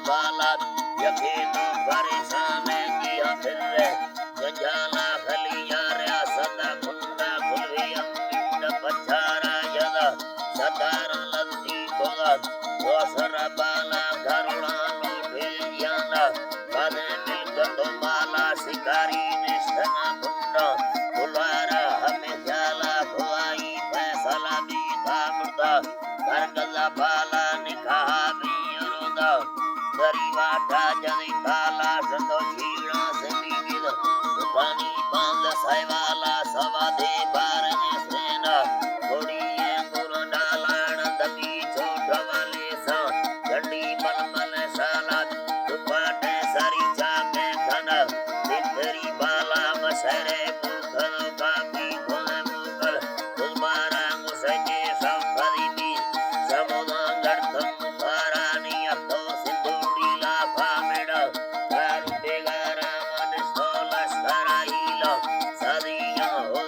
बाला यखे तो परेशान किया फिर जंजाला खलिया रे सदा खुंदा खुलवी अंबिंड पछारा यदा सदार लंदी गोगा दोसर बाला करुणा नो ढेलियाना बने मिलगंदो बाला शिकारी निष्ठना खुंडा कुलारा हमें जाला खुआई फैसला भी था मुर्दा करगला बाला निकाह भी अरुदा गरीबाटा जनी ताला सतो छीड़ा सनी गिद उठानी बांध साइवाला सवादे बारने सेना कोड़िए गुरु डालान दगी छोड़वाले सा गंडी मलमल साला दुपाटे सरी चापे घना दिलरी बाला मसरे पुखल काकी खोले मुगल तुम्हारा मुसके संपदी भी समुदांगर्थम पारानी अतो सिंधुड़ी लाफा मेड़ा कारुटे गारा मन सोलस कराइला सदियां हो